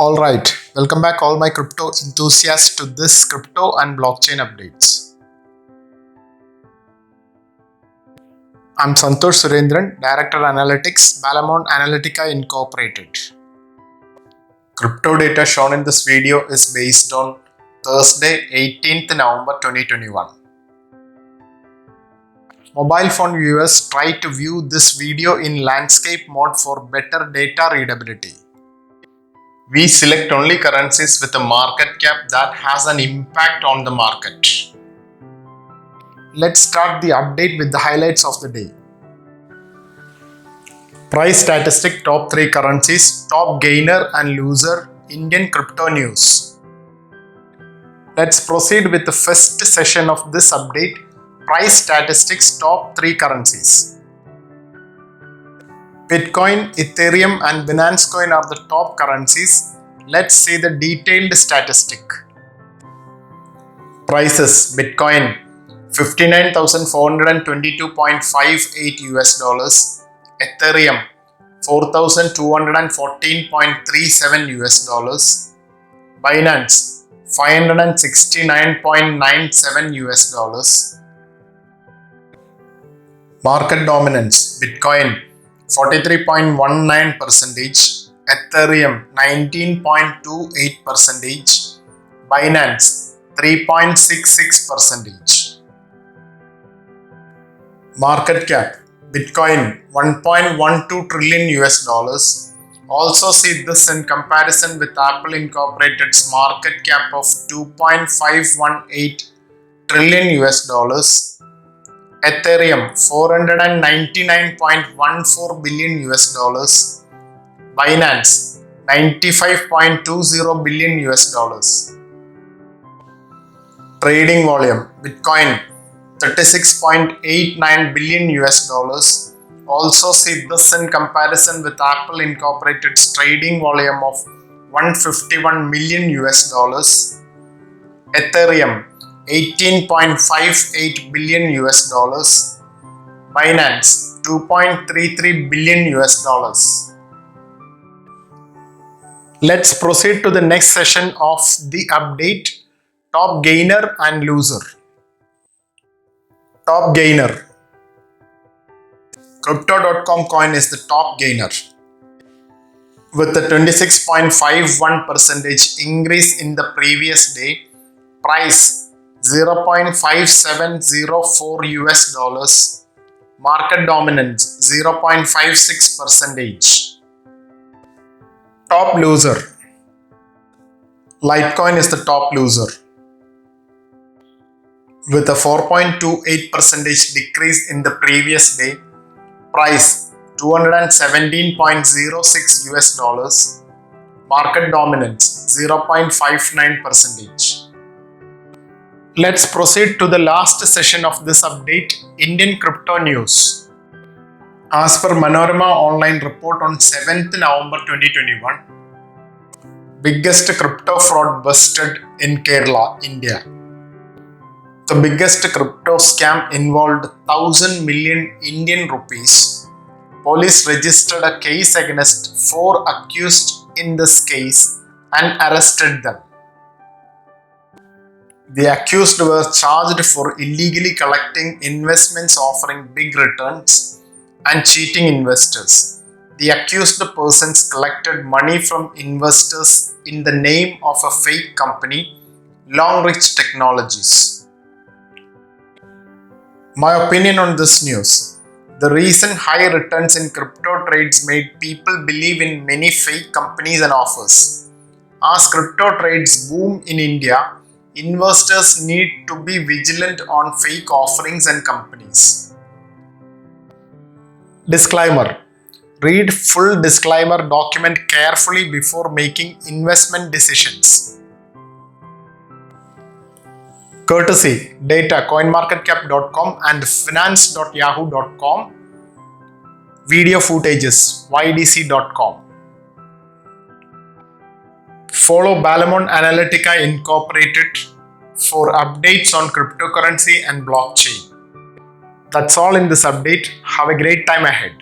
All right, welcome back all my crypto enthusiasts to this crypto and blockchain updates. I'm Santosh Surendran, Director Analytics, Balamont Analytica Incorporated. Crypto data shown in this video is based on Thursday, 18th November 2021. Mobile phone viewers try to view this video in landscape mode for better data readability. We select only currencies with a market cap that has an impact on the market. Let's start the update with the highlights of the day. Price statistic, top 3 currencies, top gainer and loser, Indian crypto news. Let's proceed with the first session of this update. Price statistics, top 3 currencies. Bitcoin, Ethereum and Binance Coin are the top currencies. Let's see the detailed statistic. Prices: Bitcoin 59,422.58 US dollars, Ethereum 4,214.37 US dollars, Binance 569.97 US dollars. Market dominance: Bitcoin 43.19%, Ethereum 19.28%, Binance 3.66%. Market cap: Bitcoin 1.12 trillion US dollars. Also see this in comparison with Apple Incorporated's market cap of 2.518 trillion US dollars. Ethereum 499.14 billion US dollars, Binance 95.20 billion US dollars. Trading volume: Bitcoin 36.89 billion US dollars. Also see this in comparison with Apple Incorporated's trading volume of 151 million US dollars. Ethereum 18.58 billion US dollars, Binance 2.33 billion US dollars. Let's proceed to the next session of the update, top gainer and loser. Top gainer: Crypto.com coin is the top gainer with a 26.51% increase in the previous day. Price $0.5704 US dollars. Market dominance 0.56%. Top loser: Litecoin is the top loser with a 4.28% decrease in the previous day. Price $217.06 US dollars. Market dominance 0.59%. Let's proceed to the last session of this update, Indian crypto news. As per Manorama online report on 7th November 2021, biggest crypto fraud busted in Kerala, India. The biggest crypto scam involved 1,000 million Indian rupees. Police registered a case against 4 accused in this case and arrested them. The accused were charged for illegally collecting investments offering big returns and cheating investors. The accused persons collected money from investors in the name of a fake company, Longreach Technologies. My opinion on this news: the recent high returns in crypto trades made people believe in many fake companies and offers. As crypto trades boom in India, investors need to be vigilant on fake offerings and companies. Disclaimer: read full disclaimer document carefully before making investment decisions. Courtesy data coinmarketcap.com and finance.yahoo.com. Video footages ydc.com. Follow Balamont Analytica Incorporated for updates on cryptocurrency and blockchain. That's all in this update. Have a great time ahead.